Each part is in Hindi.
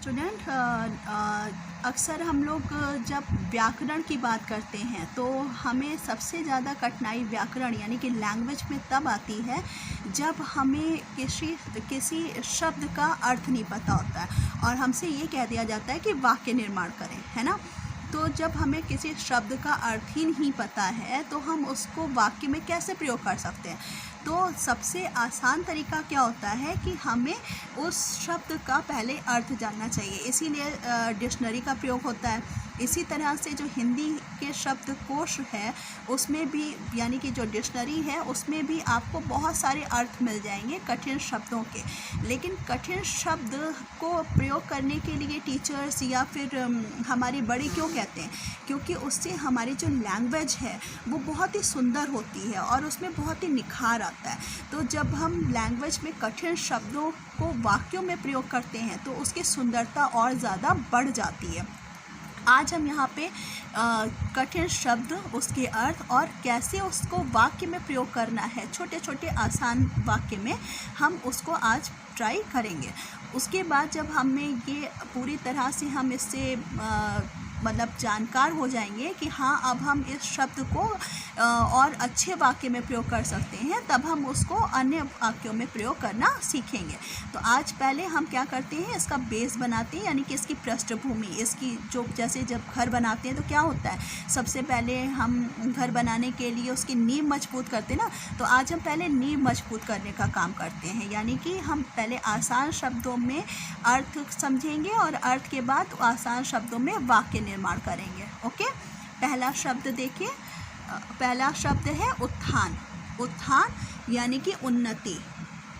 स्टूडेंट, अक्सर हम लोग जब व्याकरण की बात करते हैं तो हमें सबसे ज़्यादा कठिनाई व्याकरण यानी कि लैंग्वेज में तब आती है जब हमें किसी शब्द का अर्थ नहीं पता होता है और हमसे ये कह दिया जाता है कि वाक्य निर्माण करें, है ना। तो जब हमें किसी शब्द का अर्थ ही नहीं पता है तो हम उसको वाक्य में कैसे प्रयोग कर सकते हैं। तो सबसे आसान तरीका क्या होता है कि हमें उस शब्द का पहले अर्थ जानना चाहिए, इसीलिए डिक्शनरी का प्रयोग होता है। इसी तरह से जो हिंदी के शब्दकोश है उसमें भी यानी कि जो डिक्शनरी है उसमें भी आपको बहुत सारे अर्थ मिल जाएंगे कठिन शब्दों के। लेकिन कठिन शब्द को प्रयोग करने के लिए टीचर्स या फिर हमारे बड़े क्यों कहते हैं, क्योंकि उससे हमारी जो लैंग्वेज है वो बहुत ही सुंदर होती है और उसमें बहुत ही निखार आता है। तो जब हम लैंग्वेज में कठिन शब्दों को वाक्यों में प्रयोग करते हैं तो उसकी सुंदरता और ज़्यादा बढ़ जाती है। आज हम यहाँ पे कठिन शब्द, उसके अर्थ और कैसे उसको वाक्य में प्रयोग करना है, छोटे छोटे आसान वाक्य में हम उसको आज ट्राई करेंगे। उसके बाद जब हमें ये पूरी तरह से हम इससे मतलब जानकार हो जाएंगे कि हाँ अब हम इस शब्द को और अच्छे वाक्य में प्रयोग कर सकते हैं, तब हम उसको अन्य वाक्यों में प्रयोग करना सीखेंगे। तो आज पहले हम क्या करते हैं, इसका बेस बनाते हैं यानी कि इसकी पृष्ठभूमि, इसकी जो जैसे जब घर बनाते हैं तो क्या होता है, सबसे पहले हम घर बनाने के लिए उसकी नींव मजबूत करते हैं ना। तो आज हम पहले नींव मजबूत करने का काम करते हैं, यानी कि हम पहले आसान शब्दों में अर्थ समझेंगे और अर्थ के बाद आसान शब्दों में वाक्य निर्माण करेंगे। ओके, पहला शब्द देखिए। पहला शब्द है उत्थान। उत्थान यानी कि उन्नति।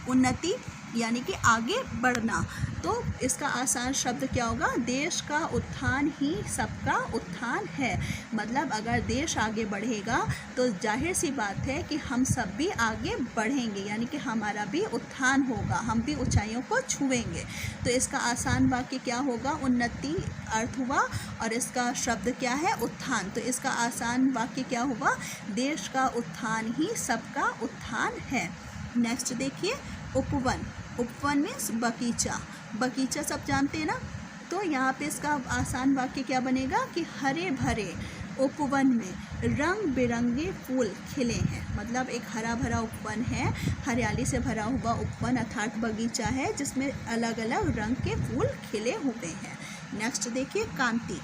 उन्नति यानी कि आगे बढ़ना। तो इसका आसान शब्द क्या होगा, देश का उत्थान ही सबका उत्थान है। मतलब अगर देश आगे बढ़ेगा तो जाहिर सी बात है कि हम सब भी आगे बढ़ेंगे, यानी कि हमारा भी उत्थान होगा, हम भी ऊंचाइयों को छुएंगे। तो इसका आसान वाक्य क्या होगा, उन्नति अर्थ हुआ और इसका शब्द क्या है, उत्थान। तो इसका आसान वाक्य क्या हुआ, देश का उत्थान ही सबका उत्थान है। नेक्स्ट देखिए, उपवन। उपवन मीन्स बगीचा। बगीचा सब जानते हैं ना। तो यहाँ पे इसका आसान वाक्य क्या बनेगा कि हरे भरे उपवन में रंग बिरंगे फूल खिले हैं। मतलब एक हरा भरा उपवन है, हरियाली से भरा हुआ उपवन अर्थात बगीचा है जिसमें अलग अलग रंग के फूल खिले हुए हैं। नेक्स्ट देखिए, कांति।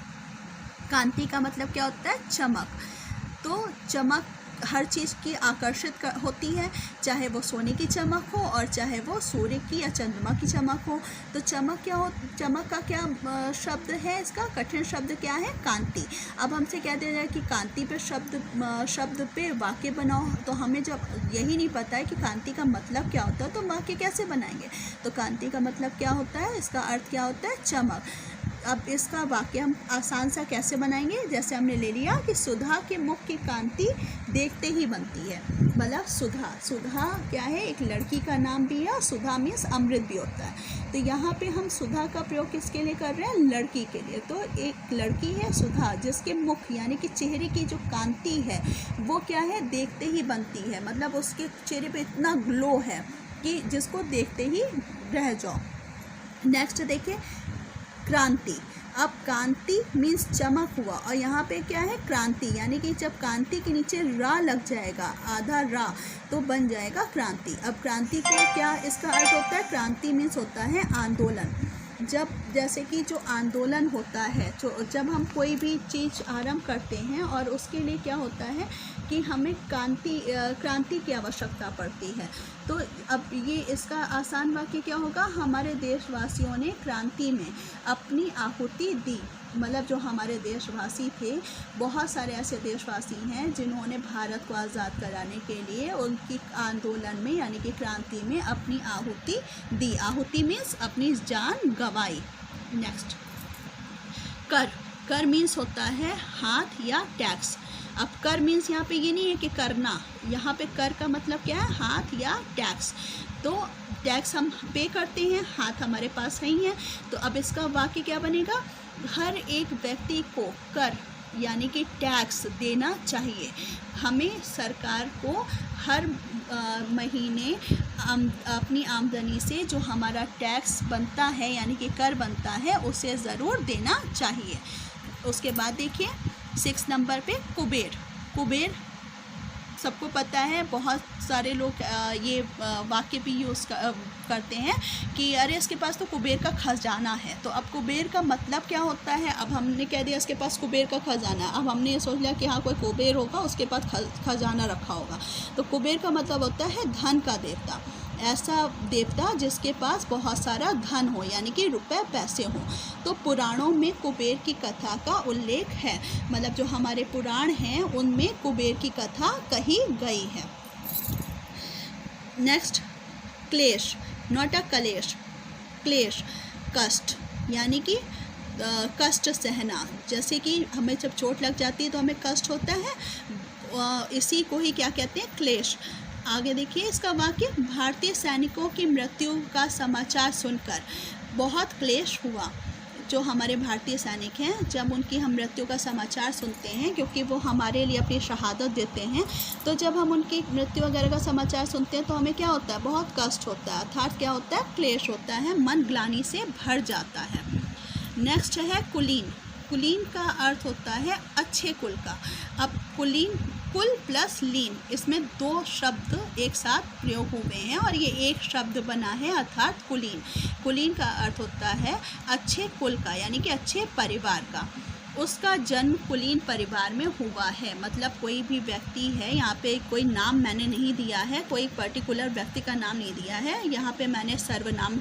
कांति का मतलब क्या होता है, चमक। तो चमक हर चीज़ की आकर्षित होती है, चाहे वो सोने की चमक हो और चाहे वो सूर्य की या चंद्रमा की चमक हो। तो चमक क्या हो, चमक का क्या शब्द है, इसका कठिन शब्द क्या है, कांति। अब हमसे कह दिया जाए कि कांति पे शब्द पे वाक्य बनाओ, तो हमें जब यही नहीं पता है कि कांति का मतलब क्या होता है तो वाक्य कैसे बनाएंगे। तो कांति का मतलब क्या होता है, इसका अर्थ क्या होता है, चमक। अब इसका वाक्य हम आसान सा कैसे बनाएंगे, जैसे हमने ले लिया कि सुधा के मुख की कांति देखते ही बनती है। मतलब सुधा, सुधा क्या है, एक लड़की का नाम भी है, सुधा मीन्स अमृत भी होता है। तो यहाँ पे हम सुधा का प्रयोग किसके लिए कर रहे हैं, लड़की के लिए। तो एक लड़की है सुधा जिसके मुख यानी कि चेहरे की जो कांति है वो क्या है, देखते ही बनती है। मतलब उसके चेहरे पे इतना ग्लो है कि जिसको देखते ही रह जाओ। नेक्स्ट देखिए, क्रांति। अब कांति मीन्स चमक हुआ और यहाँ पे क्या है, क्रांति, यानी कि जब कांति के नीचे रा लग जाएगा, आधा रा, तो बन जाएगा क्रांति। अब क्रांति को क्या इसका अर्थ होता है, क्रांति मीन्स होता है आंदोलन। जब जैसे कि जो आंदोलन होता है, जो जब हम कोई भी चीज़ आरंभ करते हैं और उसके लिए क्या होता है कि हमें क्रांति की आवश्यकता पड़ती है। तो अब ये इसका आसान वाक्य क्या होगा, हमारे देशवासियों ने क्रांति में अपनी आहुति दी। मतलब जो हमारे देशवासी थे, बहुत सारे ऐसे देशवासी हैं जिन्होंने भारत को आज़ाद कराने के लिए उनकी आंदोलन में यानी कि क्रांति में अपनी आहुति दी। आहुति मीन्स अपनी जान गंवाई। नेक्स्ट, कर। कर मीन्स होता है हाथ या टैक्स। अब कर मीन्स यहाँ पे ये नहीं है कि करना, यहाँ पे कर का मतलब क्या है, हाथ या टैक्स। तो टैक्स हम पे करते हैं, हाथ हमारे पास नहीं है। तो अब इसका वाक्य क्या बनेगा, हर एक व्यक्ति को कर यानी कि टैक्स देना चाहिए। हमें सरकार को हर महीने अपनी आमदनी से जो हमारा टैक्स बनता है यानी कि कर बनता है उसे ज़रूर देना चाहिए। उसके बाद देखिए 6 नंबर पे कुबेर। कुबेर सबको पता है, बहुत सारे लोग ये वाक्य भी यूज़ करते हैं कि अरे इसके पास तो कुबेर का खजाना है। तो अब कुबेर का मतलब क्या होता है? अब हमने कह दिया इसके पास कुबेर का खजाना है, अब हमने ये सोच लिया कि हाँ कोई कुबेर होगा, उसके पास खजाना रखा होगा। तो कुबेर का मतलब होता है धन का देवता, ऐसा देवता जिसके पास बहुत सारा धन हो यानी कि रुपए पैसे हो। तो पुराणों में कुबेर की कथा का उल्लेख है, मतलब जो हमारे पुराण हैं उनमें कुबेर की कथा कही गई है। नेक्स्ट क्लेश, नॉट अ कलेश, क्लेश कष्ट यानी कि कष्ट सहना। जैसे कि हमें जब चोट लग जाती है तो हमें कष्ट होता है, इसी को ही क्या कहते हैं? क्लेश। आगे देखिए इसका वाक्य, भारतीय सैनिकों की मृत्यु का समाचार सुनकर बहुत क्लेश हुआ। जो हमारे भारतीय सैनिक हैं, जब उनकी हम मृत्यु का समाचार सुनते हैं, क्योंकि वो हमारे लिए अपनी शहादत देते हैं, तो जब हम उनकी मृत्यु वगैरह का समाचार सुनते हैं तो हमें क्या होता है? बहुत कष्ट होता है, अर्थात क्या होता है? क्लेश होता है, मन ग्लानि से भर जाता है। नेक्स्ट है कुलीन। कुलीन का अर्थ होता है अच्छे कुल का। अब कुलीन, कुल प्लस लीन, इसमें 2 शब्द एक साथ प्रयोग हुए हैं और ये एक शब्द बना है अर्थात कुलीन। कुलीन का अर्थ होता है अच्छे कुल का यानी कि अच्छे परिवार का। उसका जन्म कुलीन परिवार में हुआ है, मतलब कोई भी व्यक्ति है, यहाँ पे कोई नाम मैंने नहीं दिया है, कोई पर्टिकुलर व्यक्ति का नाम नहीं दिया है, यहाँ पे मैंने सर्वनाम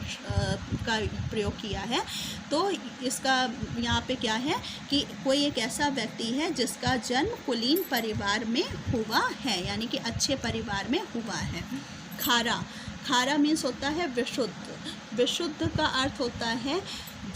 का प्रयोग किया है। तो इसका यहाँ पे क्या है कि कोई एक ऐसा व्यक्ति है जिसका जन्म कुलीन परिवार में हुआ है यानी कि अच्छे परिवार में हुआ है। खारा, खारा मीन्स होता है विशुद्ध। विशुद्ध का अर्थ होता है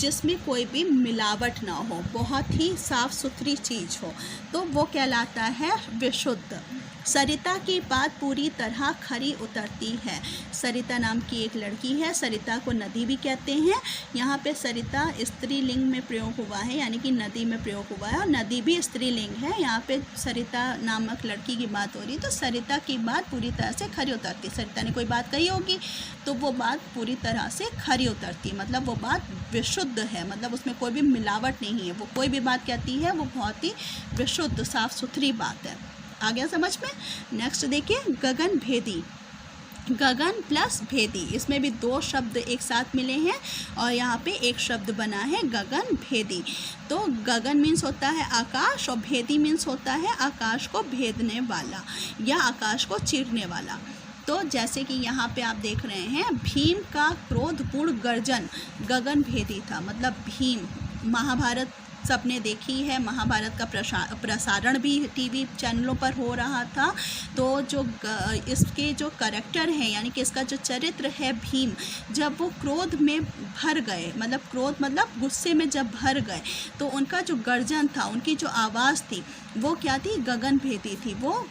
जिसमें कोई भी मिलावट ना हो, बहुत ही साफ़ सुथरी चीज़ हो, तो वो कहलाता है विशुद्ध। सरिता की बात पूरी तरह खरी उतरती है। सरिता नाम की एक लड़की है, सरिता को नदी भी कहते हैं। यहाँ पे सरिता स्त्रीलिंग में प्रयोग हुआ है यानी कि नदी में प्रयोग हुआ है और नदी भी स्त्रीलिंग है। यहाँ पे सरिता नामक लड़की की बात हो रही, तो सरिता की बात पूरी तरह से खरी उतरती। सरिता ने कोई बात कही होगी तो वो बात पूरी तरह से खरी उतरती, मतलब वो बात विशुद्ध है, मतलब उसमें कोई भी मिलावट नहीं है। वो कोई भी बात कहती है वो बहुत ही विशुद्ध साफ़ सुथरी बात है। आ गया समझ में? नेक्स्ट देखिए गगन भेदी। गगन प्लस भेदी, इसमें भी 2 शब्द एक साथ मिले हैं और यहाँ पे एक शब्द बना है गगन भेदी। तो गगन मीन्स होता है आकाश और भेदी मीन्स होता है आकाश को भेदने वाला या आकाश को चीरने वाला। तो जैसे कि यहाँ पे आप देख रहे हैं भीम का क्रोधपूर्ण गर्जन गगन भेदी था, मतलब भीम, महाभारत सबने देखी है, महाभारत का प्रसारण भी टीवी चैनलों पर हो रहा था। तो जो इसके जो करैक्टर हैं यानी कि इसका जो चरित्र है भीम, जब वो क्रोध में भर गए, मतलब क्रोध मतलब गुस्से में जब भर गए, तो उनका जो गर्जन था, उनकी जो आवाज़ थी वो क्या थी? गगन भेदी थी, वो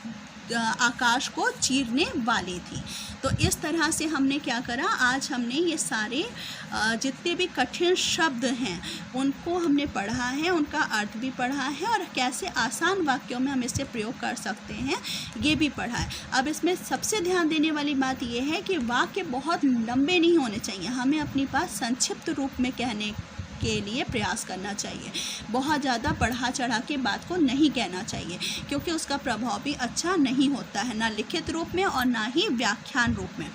आकाश को चीरने वाली थी। तो इस तरह से हमने क्या करा, आज हमने ये सारे जितने भी कठिन शब्द हैं उनको हमने पढ़ा है, उनका अर्थ भी पढ़ा है और कैसे आसान वाक्यों में हम इससे प्रयोग कर सकते हैं ये भी पढ़ा है। अब इसमें सबसे ध्यान देने वाली बात ये है कि वाक्य बहुत लंबे नहीं होने चाहिए, हमें अपनी बात संक्षिप्त रूप में कहने के लिए प्रयास करना चाहिए। बहुत ज़्यादा बढ़ा चढ़ा के बात को नहीं कहना चाहिए क्योंकि उसका प्रभाव भी अच्छा नहीं होता है, ना लिखित रूप में और ना ही व्याख्यान रूप में।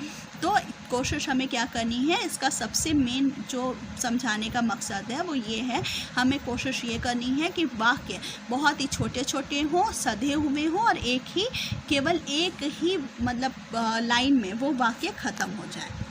तो कोशिश हमें क्या करनी है, इसका सबसे मेन जो समझाने का मकसद है वो ये है, हमें कोशिश ये करनी है कि वाक्य बहुत ही छोटे छोटे हों, सधे हुए हों और केवल एक ही मतलब लाइन में वो वाक्य ख़त्म हो जाए।